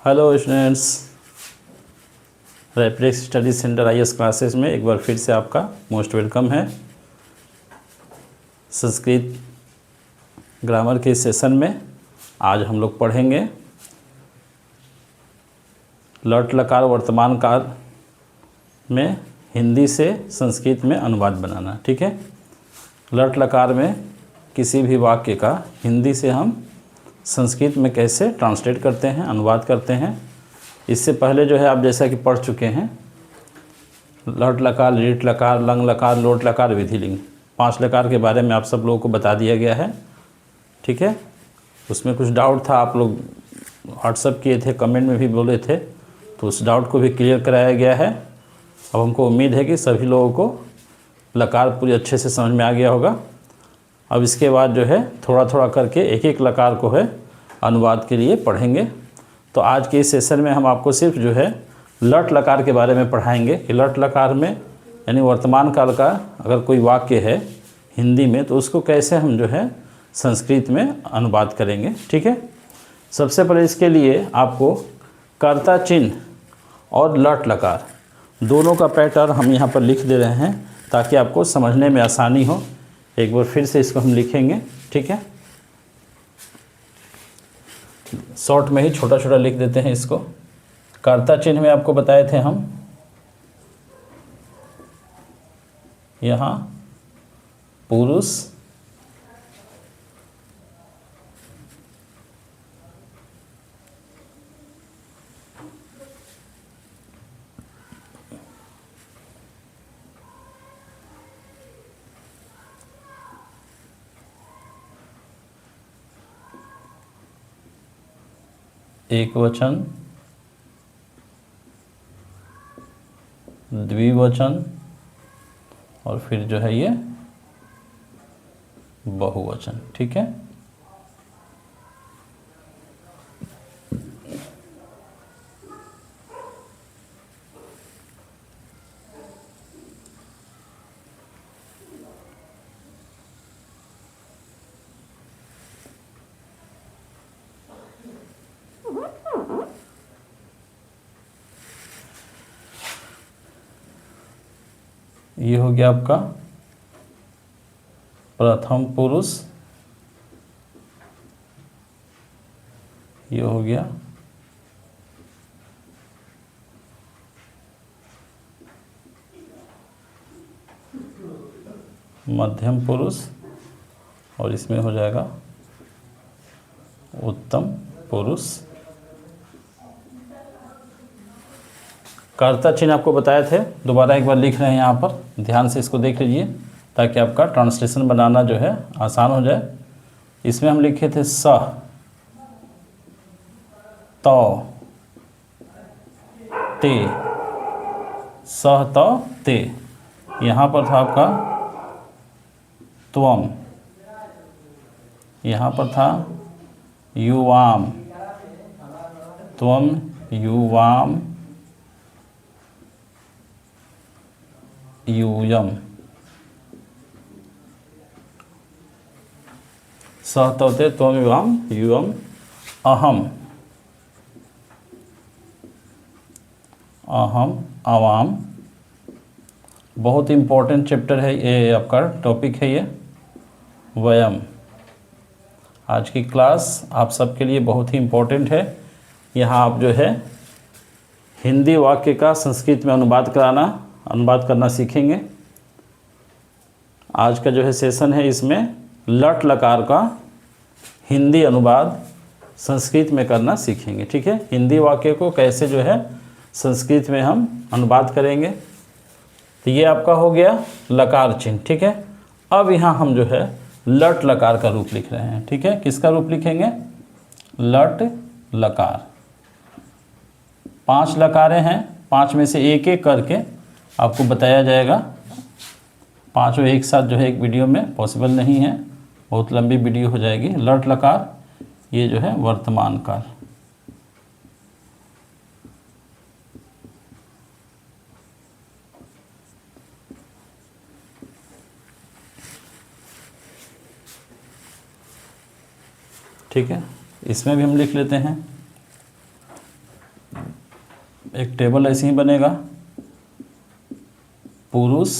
Hello students, Raprex study centre IAS classes में एक बार फिर से आपका मोस्ट वेलकम है। संस्कृत ग्रामर के सेशन में आज हम लोग पढ़ेंगे लट लकार वर्तमान काल में हिंदी से संस्कृत में अनुवाद बनाना। ठीक है, लट लकार में किसी भी वाक्य का हिंदी से हम संस्कृत में कैसे ट्रांसलेट करते हैं, अनुवाद करते हैं। इससे पहले जो है आप जैसा कि पढ़ चुके हैं, लट लकार, लीट लकार, लंग लकार, लोट लकार, विधिलिंग, 5 लकार के बारे में आप सब लोगों को बता दिया गया है। ठीक है, उसमें कुछ डाउट था, आप लोग व्हाट्सअप किए थे, कमेंट में भी बोले थे, तो उस डाउट को भी क्लियर कराया गया है। अब हमको उम्मीद है कि सभी लोगों को लकार पूरी अच्छे से समझ में आ गया होगा। अब इसके बाद जो है थोड़ा थोड़ा करके एक एक लकार को है अनुवाद के लिए पढ़ेंगे। तो आज के इस सेशन में हम आपको सिर्फ जो है लट लकार के बारे में पढ़ाएंगे कि लट लकार में यानी वर्तमान काल का अगर कोई वाक्य है हिंदी में तो उसको कैसे हम जो है संस्कृत में अनुवाद करेंगे। ठीक है, सबसे पहले इसके लिए आपको कर्ता चिन्ह और लट लकार दोनों का पैटर्न हम यहाँ पर लिख दे रहे हैं ताकि आपको समझने में आसानी हो। एक बार फिर से इसको हम लिखेंगे। ठीक है, शॉर्ट में ही छोटा छोटा लिख देते हैं इसको। कर्ता चिन्ह में आपको बताए थे हम यहाँ पुरुष, एक वचन, द्विवचन और फिर जो है ये बहुवचन। ठीक है, ये हो गया आपका प्रथम पुरुष, ये हो गया मध्यम पुरुष और इसमें हो जाएगा उत्तम पुरुष। कर्ता चिन्ह आपको बताए थे, दोबारा एक बार लिख रहे हैं यहाँ पर, ध्यान से इसको देख लीजिए ताकि आपका ट्रांसलेशन बनाना जो है आसान हो जाए। इसमें हम लिखे थे स, त, ते, स, त, ते। यहाँ पर था आपका त्वम, यहाँ पर था युवाम, त्वम युवाम यूयम, सहतौते त्वम युवाम यूयम, अहम, अहम आवाम। बहुत इम्पोर्टेंट चैप्टर है ये, आपका टॉपिक है ये वयम। आज की क्लास आप सबके लिए बहुत ही इम्पोर्टेंट है। यहाँ आप जो है हिंदी वाक्य का संस्कृत में अनुवाद करना सीखेंगे। आज का जो है सेशन है, इसमें लट लकार का हिंदी अनुवाद संस्कृत में करना सीखेंगे। ठीक है, हिंदी वाक्य को कैसे जो है संस्कृत में हम अनुवाद करेंगे। तो ये आपका हो गया लकार चिन्ह। ठीक है, अब यहाँ हम जो है लट लकार का रूप लिख रहे हैं। ठीक है, किसका रूप लिखेंगे? लट लकार। 5 लकारें हैं, 5 में से एक एक करके आपको बताया जाएगा। 5 एक साथ जो है एक वीडियो में पॉसिबल नहीं है, बहुत लंबी वीडियो हो जाएगी। लट लकार ये जो है वर्तमान काल। ठीक है, इसमें भी हम लिख लेते हैं एक टेबल ऐसे ही बनेगा, पुरुष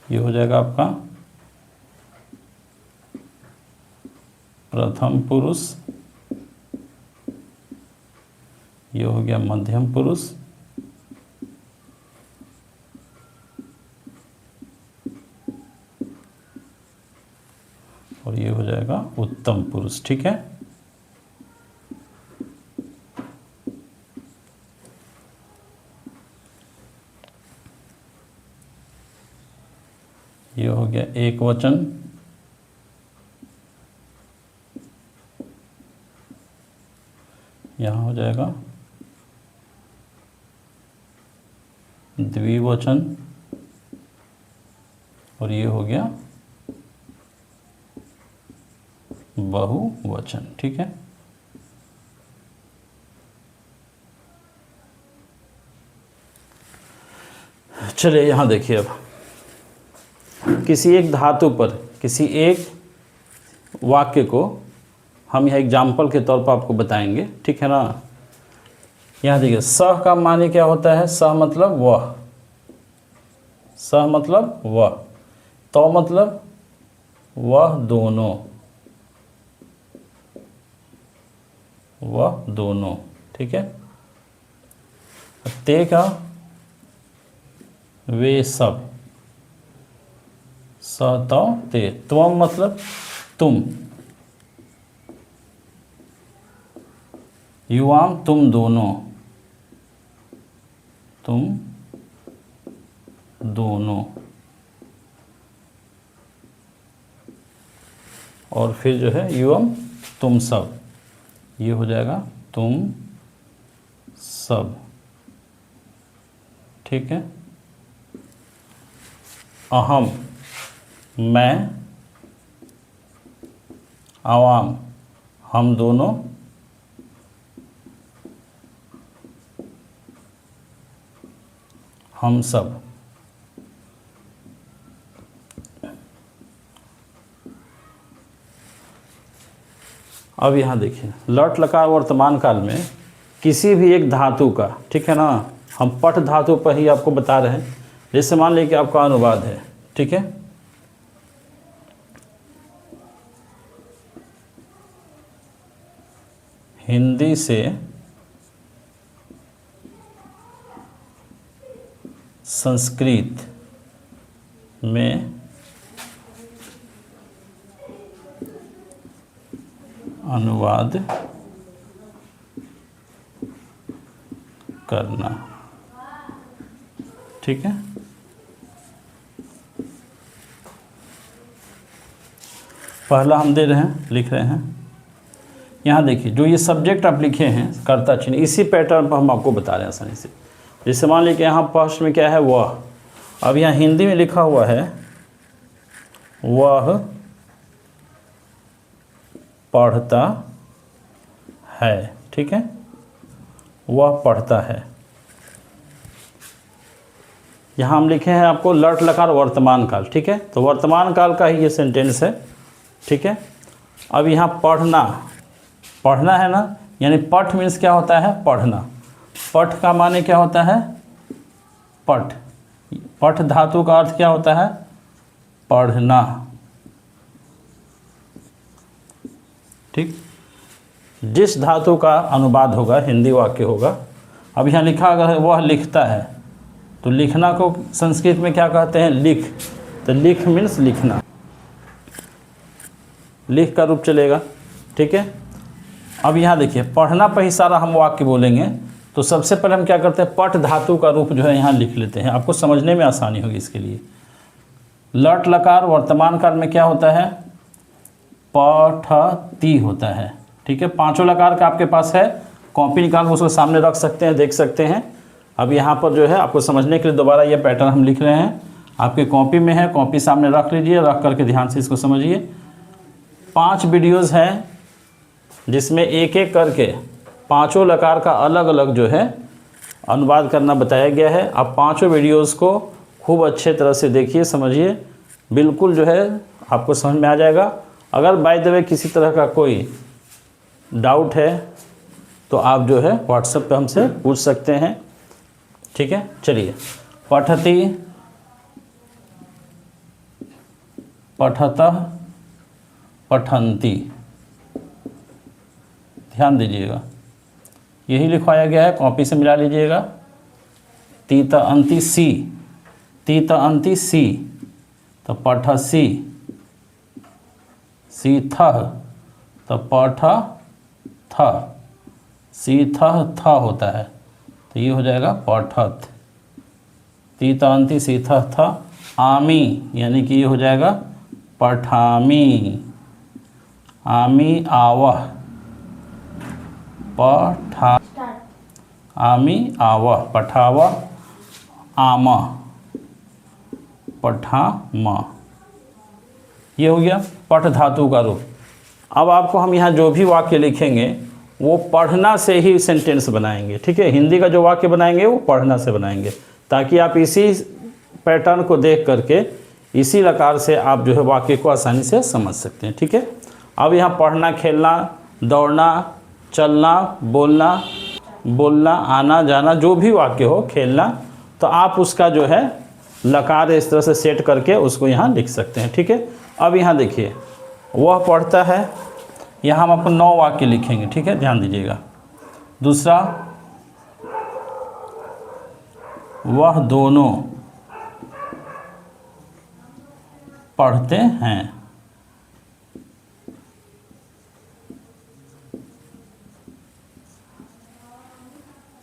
ये हो जाएगा आपका प्रथम पुरुष, ये हो गया मध्यम पुरुष, और ये हो जाएगा उत्तम पुरुष। ठीक है, ये हो गया एक वचन, यहाँ हो जाएगा द्विवचन, और ये हो गया बहुवचन। ठीक है, चलिए यहाँ देखिए, अब किसी एक धातु पर किसी एक वाक्य को हम यह एग्जाम्पल के तौर पर आपको बताएंगे। ठीक है ना, यहाँ देखिए, सह का माने क्या होता है? सह मतलब वह, सह मतलब वह, तो मतलब वह दोनों, वह दोनों। ठीक है, ते का वे सब, स तो ते, त्वम मतलब तुम, युवाम तुम दोनों, तुम दोनों, और फिर जो है युवम तुम सब, ये हो जाएगा तुम सब। ठीक है, अहम मैं, आवाम हम दोनों, हम सब। अब यहाँ देखिए, लट लकार वर्तमान काल में किसी भी एक धातु का, ठीक है ना, हम पठ धातु पर ही आपको बता रहे हैं। जैसे मान लीजिए कि आपका अनुवाद है, ठीक है, हिंदी से संस्कृत में अनुवाद करना। ठीक है, पहला हम दे रहे हैं, लिख रहे हैं। यहाँ देखिए, जो ये सब्जेक्ट आप लिखे हैं कर्ता चिन्ह, इसी पैटर्न पर हम आपको बता रहे हैं आसानी से। जैसे मान लीजिए यहाँ फर्स्ट में क्या है, वह। अब यहाँ हिंदी में लिखा हुआ है वह पढ़ता है। ठीक है, वह पढ़ता है। यहाँ हम लिखे हैं आपको लट लकार वर्तमान काल। ठीक है, तो वर्तमान काल का ही ये सेंटेंस है। ठीक है, अब यहाँ पढ़ना, पढ़ना है ना, यानी पठ मीन्स क्या होता है, पढ़ना। पठ का माने क्या होता है, पठ। पठ धातु का अर्थ क्या होता है, पढ़ना। ठीक, जिस धातु का अनुवाद होगा, हिंदी वाक्य होगा। अब यहाँ लिखा अगर वह लिखता है, तो लिखना को संस्कृत में क्या कहते हैं, लिख। तो लिख मीन्स लिखना, लिख का रूप चलेगा। ठीक है, अब यहाँ देखिए, पढ़ना पर ही सारा हम वाक्य बोलेंगे। तो सबसे पहले हम क्या करते हैं, पठ धातु का रूप जो है यहाँ लिख लेते हैं, आपको समझने में आसानी होगी इसके लिए। लट लकार वर्तमान काल में क्या होता है, पठती होता है। ठीक है, पांचों लकार का आपके पास है, कॉपी निकाल के उसको सामने रख सकते हैं, देख सकते हैं। अब यहाँ पर जो है आपको समझने के लिए दोबारा ये पैटर्न हम लिख रहे हैं, आपके कॉपी में है, कॉपी सामने रख लीजिए, रख करके ध्यान से इसको समझिए। 5 वीडियोज़ हैं जिसमें एक एक करके पांचों लकार का अलग अलग जो है अनुवाद करना बताया गया है। आप पांचों वीडियोज़ को खूब अच्छे तरह से देखिए, समझिए, बिल्कुल जो है आपको समझ में आ जाएगा। अगर बाय द वे किसी तरह का कोई डाउट है तो आप जो है व्हाट्सएप पे हमसे पूछ सकते हैं, ठीक है। चलिए, पठति, पठतः, पठन्ति, ध्यान दीजिएगा, यही लिखवाया गया है, कॉपी से मिला लीजिएगा। तीत अंति सी, तीत अंति सी, तो पठसी, सी थह, तो पठ थ, सी थह थ होता है, तो ये हो जाएगा पठत। तीत अंति सी थह थ, आमी, यानी कि ये हो जाएगा पठामी, आमी आवह, पठा, आमी आवह, पठावह, आम, पठाम, ये हो गया पठ धातु का रूप। अब आपको हम यहाँ जो भी वाक्य लिखेंगे वो पढ़ना से ही सेंटेंस बनाएंगे, ठीक है। हिंदी का जो वाक्य बनाएंगे वो पढ़ना से बनाएंगे, ताकि आप इसी पैटर्न को देख करके इसी लकार से आप जो है वाक्य को आसानी से समझ सकते हैं, ठीक है। अब यहाँ पढ़ना, खेलना, दौड़ना, चलना, बोलना, बोलना, आना जाना, जो भी वाक्य हो, खेलना, तो आप उसका जो है लकार इस तरह से सेट करके उसको यहाँ लिख सकते हैं, ठीक है। अब यहाँ देखिए, वह पढ़ता है, यहाँ हम आपको 9 वाक्य लिखेंगे, ठीक है, ध्यान दीजिएगा। दूसरा, वह दोनों पढ़ते हैं।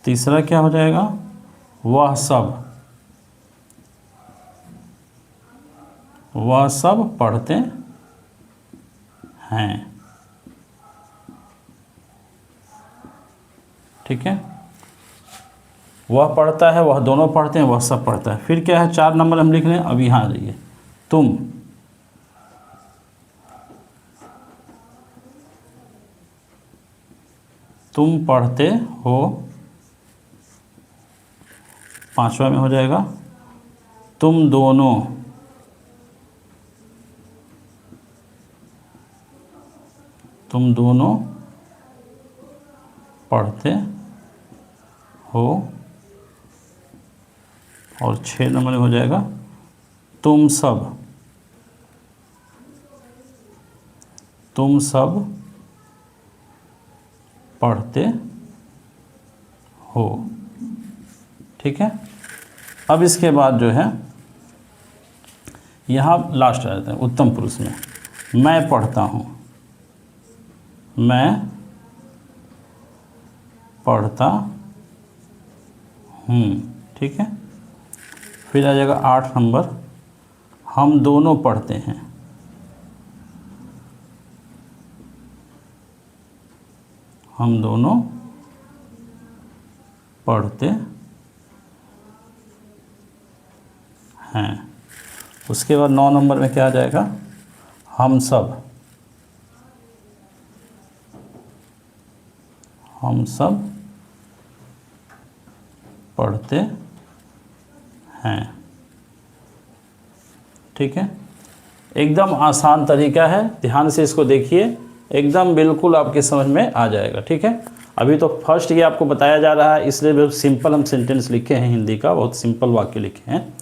तीसरा क्या हो जाएगा, वह सब पढ़ते हैं, ठीक है। वह पढ़ता है, वह दोनों पढ़ते हैं, वह सब पढ़ता है। फिर क्या है, 4 नंबर हम लिख रहे हैं। अब यहाँ आ जाइए, तुम पढ़ते हो, 5वां में हो जाएगा तुम दोनों पढ़ते हो, और 6 नंबर में हो जाएगा तुम सब पढ़ते हो, ठीक है। अब इसके बाद जो है यहाँ लास्ट आ जाता है उत्तम पुरुष में, मैं पढ़ता हूँ, मैं पढ़ता हूँ, ठीक है। फिर आ जाएगा 8 नंबर, हम दोनों पढ़ते हैं, हम दोनों पढ़ते हैं। उसके बाद 9 नंबर में क्या आ जाएगा, हम सब पढ़ते हैं, ठीक है। एकदम आसान तरीका है, ध्यान से इसको देखिए, एकदम बिल्कुल आपके समझ में आ जाएगा, ठीक है। अभी तो फर्स्ट ये आपको बताया जा रहा है, इसलिए बहुत सिंपल हम सेंटेंस लिखे हैं, हिंदी का बहुत सिंपल वाक्य लिखे हैं।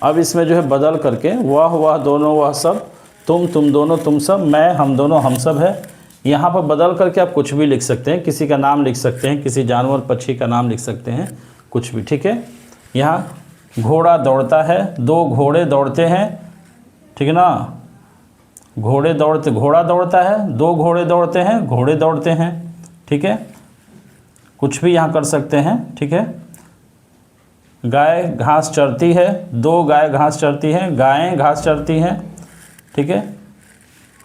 अब इसमें जो है बदल करके वह दोनों, वह सब, तुम दोनों, तुम सब, मैं, हम दोनों, हम सब है। यहाँ पर बदल करके आप कुछ भी लिख सकते हैं, किसी का नाम लिख सकते हैं, किसी जानवर पक्षी का नाम लिख सकते हैं, कुछ भी, ठीक है। यहाँ घोड़ा दौड़ता है, 2 घोड़े दौड़ते हैं, ठीक है ना। घोड़ा दौड़ता है, 2 घोड़े दौड़ते हैं, घोड़े दौड़ते हैं, ठीक है। कुछ भी यहाँ कर सकते हैं, ठीक है। गाय घास चरती है, 2 गाय घास चरती हैं, गायें घास चरती हैं, ठीक है।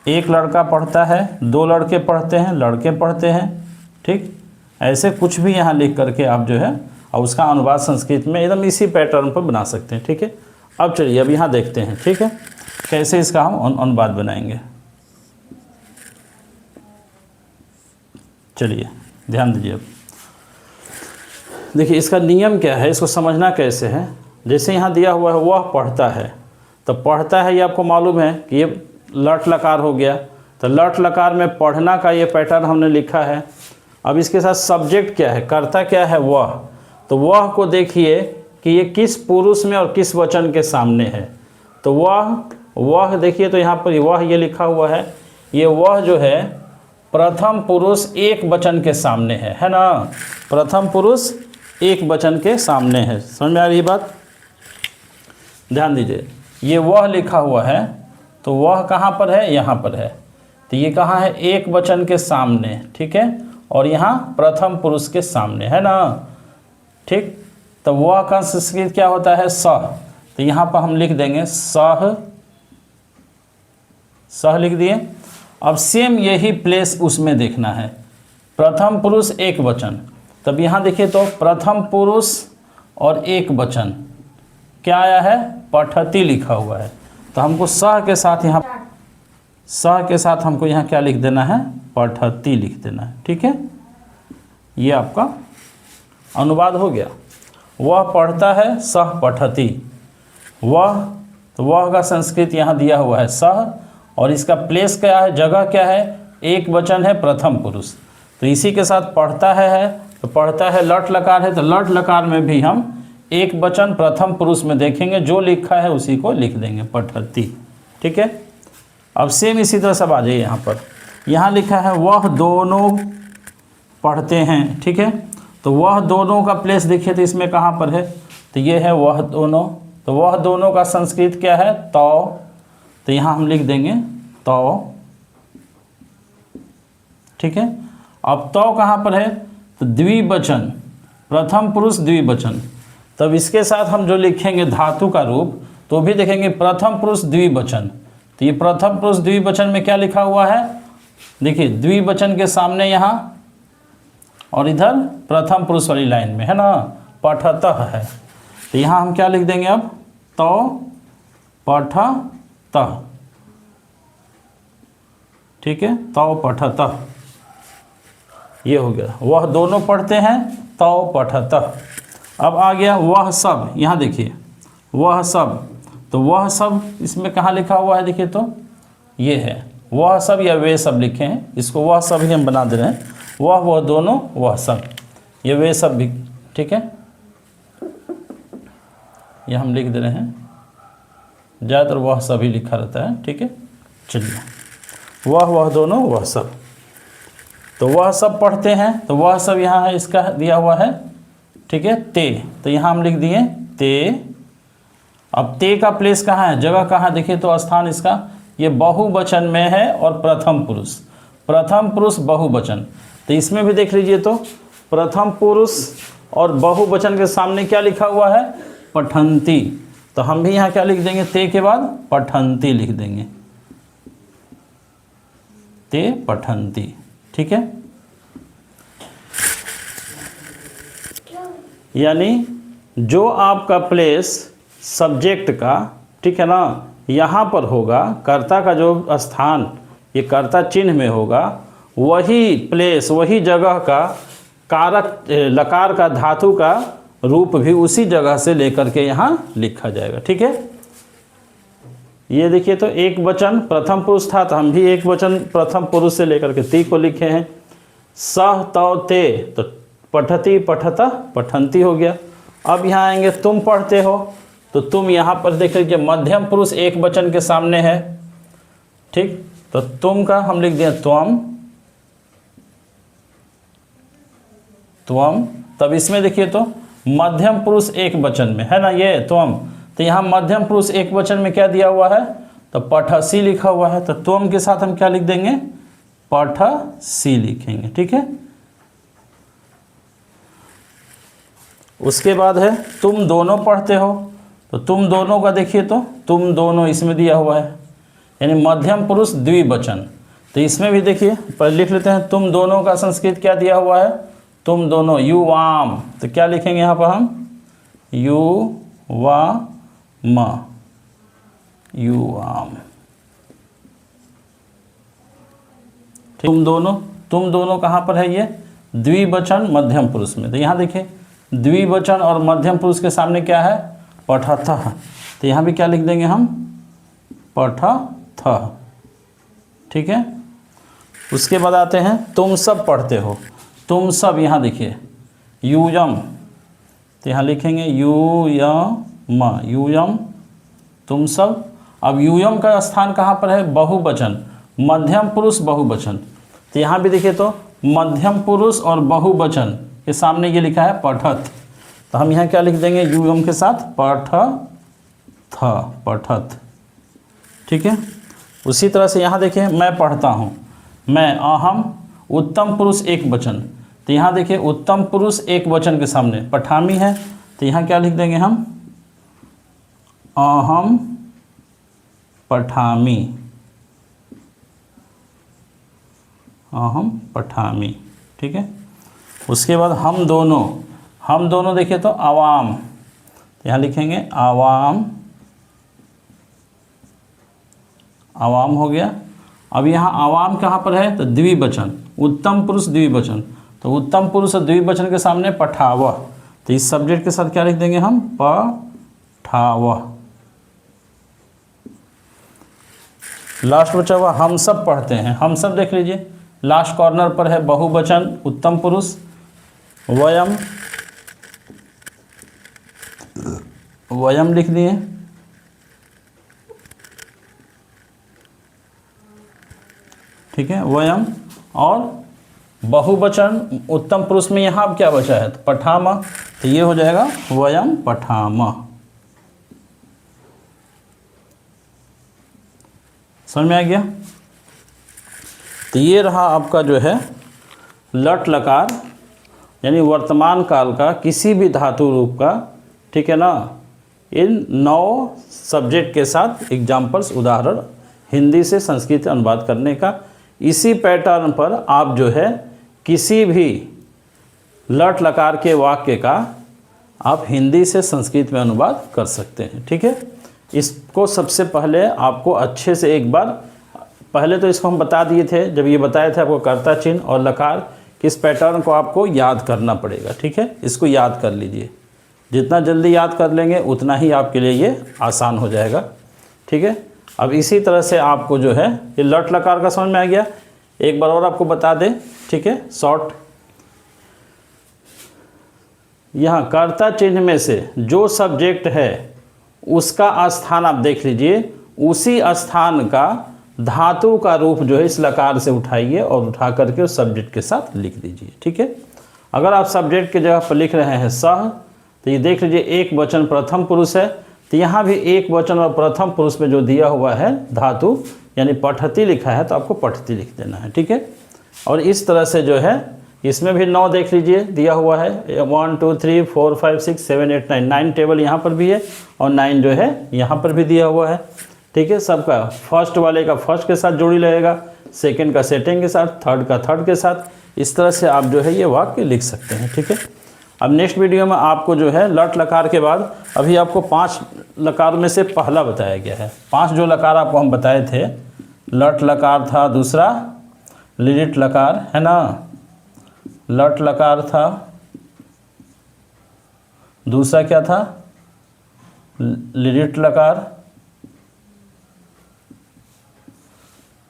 एक लड़का पढ़ता है, 2 लड़के पढ़ते हैं, लड़के पढ़ते हैं, ठीक। ऐसे कुछ भी यहाँ लिख करके आप जो है और उसका अनुवाद संस्कृत में एकदम इसी पैटर्न पर बना सकते हैं, ठीक है। अब चलिए अब यहाँ देखते हैं, ठीक है, कैसे इसका हम अनुवाद बनाएंगे। चलिए ध्यान दीजिए। अब देखिए इसका नियम क्या है, इसको समझना कैसे है। जैसे यहाँ दिया हुआ है वह पढ़ता है, तो पढ़ता है ये आपको मालूम है कि ये लट लकार हो गया, तो लट लकार में पढ़ना का ये पैटर्न हमने लिखा है। अब इसके साथ सब्जेक्ट क्या है, कर्ता क्या है, वह। तो वह को देखिए कि ये किस पुरुष में और किस वचन के सामने है। तो वह देखिए, तो यहाँ पर वह ये लिखा हुआ है, ये वह जो है प्रथम पुरुष एक वचन के सामने है ना। प्रथम पुरुष एक वचन के सामने है, समझ में आ रही बात। ध्यान दीजिए, ये वह लिखा हुआ है, तो वह कहाँ पर है, यहाँ पर है। तो ये कहाँ है, एक वचन के सामने, ठीक है, और यहाँ प्रथम पुरुष के सामने है ना, ठीक। तो वह का संस्कृत क्या होता है, सह। तो यहाँ पर हम लिख देंगे सह, सह लिख दिए। अब सेम यही प्लेस उसमें देखना है, प्रथम पुरुष एक वचन। तब यहाँ देखिए तो प्रथम पुरुष और एक वचन क्या आया है, पठती लिखा हुआ है। तो हमको सह के साथ यहाँ, सह के साथ हमको यहाँ क्या लिख देना है, पठती लिख देना है, ठीक है। ये आपका अनुवाद हो गया। वह पढ़ता है, सह पठती। वह, तो वह का संस्कृत यहाँ दिया हुआ है सह, और इसका प्लेस क्या है, जगह क्या है, एक वचन है प्रथम पुरुष। तो इसी के साथ पढ़ता है, तो पढ़ता है लट लकार है, तो लट लकार में भी हम एक वचन प्रथम पुरुष में देखेंगे, जो लिखा है उसी को लिख देंगे, पठती, ठीक है। अब सेम इसी तरह सब आ जाइए यहाँ पर। यहाँ लिखा है वह दोनों पढ़ते हैं, ठीक है। तो वह दोनों का प्लेस देखिए, तो इसमें कहाँ पर है, तो ये है वह दोनों। तो वह दोनों का संस्कृत क्या है, तो यहाँ हम लिख देंगे तो, ठीक है। अब तो कहाँ पर है, तो द्विवचन, प्रथम पुरुष द्विवचन। तब इसके साथ हम जो लिखेंगे धातु का रूप, तो भी देखेंगे प्रथम पुरुष द्विवचन। तो ये प्रथम पुरुष द्विवचन में क्या लिखा हुआ है, देखिए द्विवचन के सामने यहाँ और इधर प्रथम पुरुष वाली लाइन में है ना, पठतः है। तो यहाँ हम क्या लिख देंगे अब, तो पठतः, ठीक है, तो पठतः, ये हो गया। वह दोनों पढ़ते हैं, तो पठतः। अब आ गया वह सब, यहाँ देखिए वह सब। तो वह सब इसमें कहाँ लिखा हुआ है, देखिए तो ये है वह सब, या वे सब लिखे हैं, इसको वह सब ही हम बना दे रहे हैं। वह दोनों, वह सब, ये वे सब भी, ठीक है, ये हम लिख दे रहे हैं। ज़्यादातर वह सभी लिखा रहता है, ठीक है। चलिए, वह दोनों, वह सब। तो वह सब पढ़ते हैं, तो वह सब यहाँ है, इसका दिया हुआ है, ठीक है, ते। तो यहाँ हम लिख दिए ते। अब ते का प्लेस कहाँ है, जगह कहाँ, देखिए तो स्थान इसका ये बहुवचन में है, और प्रथम पुरुष, प्रथम पुरुष बहुवचन। तो इसमें भी देख लीजिए, तो प्रथम पुरुष और बहुवचन के सामने क्या लिखा हुआ है, पठंती। तो हम भी यहाँ क्या लिख देंगे, ते के बाद पठंती लिख देंगे, ते पठंती, ठीक है। यानी जो आपका प्लेस सब्जेक्ट का, ठीक है ना, यहाँ पर होगा, कर्ता का जो स्थान ये कर्ता चिन्ह में होगा, वही प्लेस, वही जगह का कारक लकार का धातु का रूप भी उसी जगह से लेकर के यहाँ लिखा जाएगा, ठीक है। ये देखिए, तो एक वचन प्रथम पुरुष था, तो हम भी एक वचन प्रथम पुरुष से लेकर के ती को लिखे हैं। सह तौ ते, तो पठती पठता पठंती हो गया। अब यहाँ आएंगे तुम पढ़ते हो, तो तुम यहाँ पर देख लीजिए मध्यम पुरुष एक वचन के सामने है, ठीक। तो तुम का हम लिख दिए त्वम, त्वम। तब इसमें देखिए तो मध्यम पुरुष एक वचन में है ना, ये त्वम। तो यहाँ मध्यम पुरुष एक वचन में क्या दिया हुआ है, तो पठसी लिखा हुआ है। तो त्वम के साथ हम क्या लिख देंगे, पठसी लिखेंगे, ठीक है। उसके बाद है तुम दोनों पढ़ते हो, तो तुम दोनों का देखिए तो तुम दोनों इसमें दिया हुआ है, यानी मध्यम पुरुष द्विवचन। तो इसमें भी देखिए, पर लिख लेते हैं तुम दोनों का संस्कृत क्या दिया हुआ है, तुम दोनों, युवाम। तो क्या लिखेंगे यहाँ पर हम, युवाम, युवाम, तुम दोनों, तुम दोनों कहाँ पर है, ये द्विवचन मध्यम पुरुष में। तो यहाँ देखिए द्विवचन और मध्यम पुरुष के सामने क्या है, पठतः। तो यहाँ भी क्या लिख देंगे हम, पठतः। ठीक है। उसके बाद आते हैं तुम सब पढ़ते हो। तुम सब, यहाँ देखिए यूयम, तो यहाँ लिखेंगे यूयम, यूयम, तुम सब। अब यूयम का स्थान कहाँ पर है, बहुवचन, मध्यम पुरुष बहुवचन। तो यहाँ भी देखिए तो मध्यम पुरुष और बहुवचन के सामने ये लिखा है पठत। तो हम यहाँ क्या लिख देंगे, यूयम के साथ पठथ, पठत। ठीक है। उसी तरह से यहाँ देखिए मैं पढ़ता हूँ, मैं, अहम, उत्तम पुरुष एक वचन। तो यहाँ देखिए उत्तम पुरुष एक वचन के सामने पठामी है। तो यहाँ क्या लिख देंगे हम, अहम पठामी, अहम पठामी। ठीक है। उसके बाद हम दोनों, हम दोनों देखिए तो आवाम, यहाँ लिखेंगे आवाम, आवाम हो गया। अब यहाँ आवाम कहाँ पर है, तो द्विवचन, उत्तम पुरुष द्विवचन। तो उत्तम पुरुष और द्विवचन के सामने पठावह। तो इस सब्जेक्ट के साथ क्या लिख देंगे हम, पठावह। लास्ट बचा हुआ हम सब पढ़ते हैं। हम सब देख लीजिए लास्ट कॉर्नर पर है बहुवचन उत्तम पुरुष, वयम, वयम लिख दिए। ठीक है, वयम। और बहुवचन उत्तम पुरुष में यहाँ अब क्या बचा है, तो पठाम। तो ये हो जाएगा वयम पठाम। समझ में आ गया। तो ये रहा आपका जो है लट लकार, यानी वर्तमान काल का किसी भी धातु रूप का। ठीक है ना। इन 9 सब्जेक्ट के साथ एग्जाम्पल्स, उदाहरण हिंदी से संस्कृत अनुवाद करने का। इसी पैटर्न पर आप जो है किसी भी लट लकार के वाक्य का आप हिंदी से संस्कृत में अनुवाद कर सकते हैं। ठीक है। इसको सबसे पहले आपको अच्छे से एक बार, पहले तो इसको हम बता दिए थे जब ये बताए थे आपको कर्ता चिन्ह और लकार, किस पैटर्न को आपको याद करना पड़ेगा। ठीक है। इसको याद कर लीजिए, जितना जल्दी याद कर लेंगे उतना ही आपके लिए ये आसान हो जाएगा। ठीक है। अब इसी तरह से आपको जो है ये लट लकार का समझ में आ गया। एक बार और आपको बता दें। ठीक है, शॉर्ट। यहाँ कर्ता चिन्ह में से जो सब्जेक्ट है उसका स्थान आप देख लीजिए, उसी स्थान का धातु का रूप जो है इस लकार से उठाइए और उठा करके उस सब्जेक्ट के साथ लिख दीजिए। ठीक है। अगर आप सब्जेक्ट के जगह पर लिख रहे हैं सह, तो ये देख लीजिए एक वचन प्रथम पुरुष है, तो यहाँ भी एक वचन और प्रथम पुरुष में जो दिया हुआ है धातु यानी पठती लिखा है, तो आपको पठती लिख देना है। ठीक है। और इस तरह से जो है इसमें भी 9 देख लीजिए दिया हुआ है, 1 2 3 4 5 6 7 8 9, 9 टेबल यहाँ पर भी है और 9 जो है यहाँ पर भी दिया हुआ है। ठीक है। सबका फर्स्ट वाले का फर्स्ट के साथ जोड़ी लगेगा, सेकंड का सेकंड के साथ, थर्ड का थर्ड के साथ। इस तरह से आप जो है ये वाक्य लिख सकते हैं। ठीक है। अब नेक्स्ट वीडियो में आपको जो है लट लकार के बाद अभी आपको 5 लकार में से पहला बताया गया है। 5 जो लकार आपको हम बताए थे, लट लकार था, दूसरा लिट लकार है ना, लट लकार था, दूसरा क्या था लिट लकार,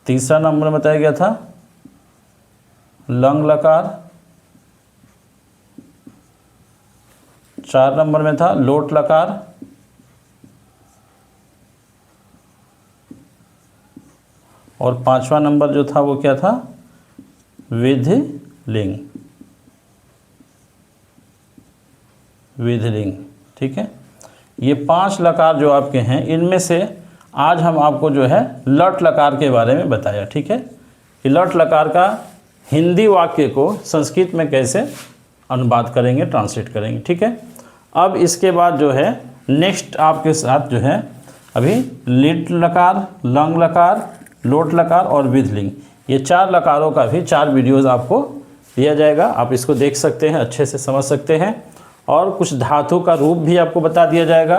तीसरा नंबर में बताया गया था लंग लकार, 4 नंबर में था लोट लकार, और 5वां नंबर जो था वो क्या था, विधिलिंग, विधिलिंग। ठीक है। ये 5 लकार जो आपके हैं, इनमें से आज हम आपको जो है लट लकार के बारे में बताया। ठीक है। कि लट लकार का हिंदी वाक्य को संस्कृत में कैसे अनुवाद करेंगे, ट्रांसलेट करेंगे। ठीक है। अब इसके बाद जो है नेक्स्ट आपके साथ जो है अभी लिट लकार, लंग लकार, लोट लकार और विधिलिंग, ये 4 लकारों का भी 4 वीडियोज़ आपको दिया जाएगा। आप इसको देख सकते हैं, अच्छे से समझ सकते हैं। और कुछ धातु का रूप भी आपको बता दिया जाएगा।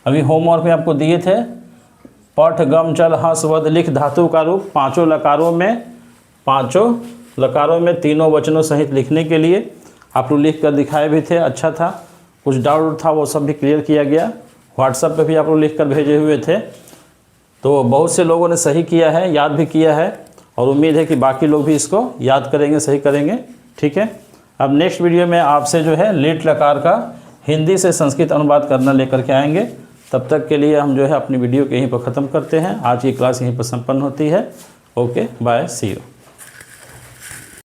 अभी होमवर्क में आपको दिए थे पठ गम चल हंस वद लिख धातु का रूप 5 लकारों में 5 लकारों में तीनों वचनों सहित लिखने के लिए आप लोग लिख कर दिखाए भी थे, अच्छा था। कुछ डाउट था वो सब भी क्लियर किया गया। व्हाट्सएप पे भी आप लोग लिख कर भेजे हुए थे, तो बहुत से लोगों ने सही किया है, याद भी किया है, और उम्मीद है कि बाकी लोग भी इसको याद करेंगे, सही करेंगे। ठीक है, अब नेक्स्ट वीडियो में आपसे जो है लीट लकार का हिंदी से संस्कृत अनुवाद करना लेकर के आएंगे। तब तक के लिए हम जो है अपनी वीडियो को यहीं पर ख़त्म करते हैं। आज की क्लास यहीं पर संपन्न होती है। Okay, bye, see you.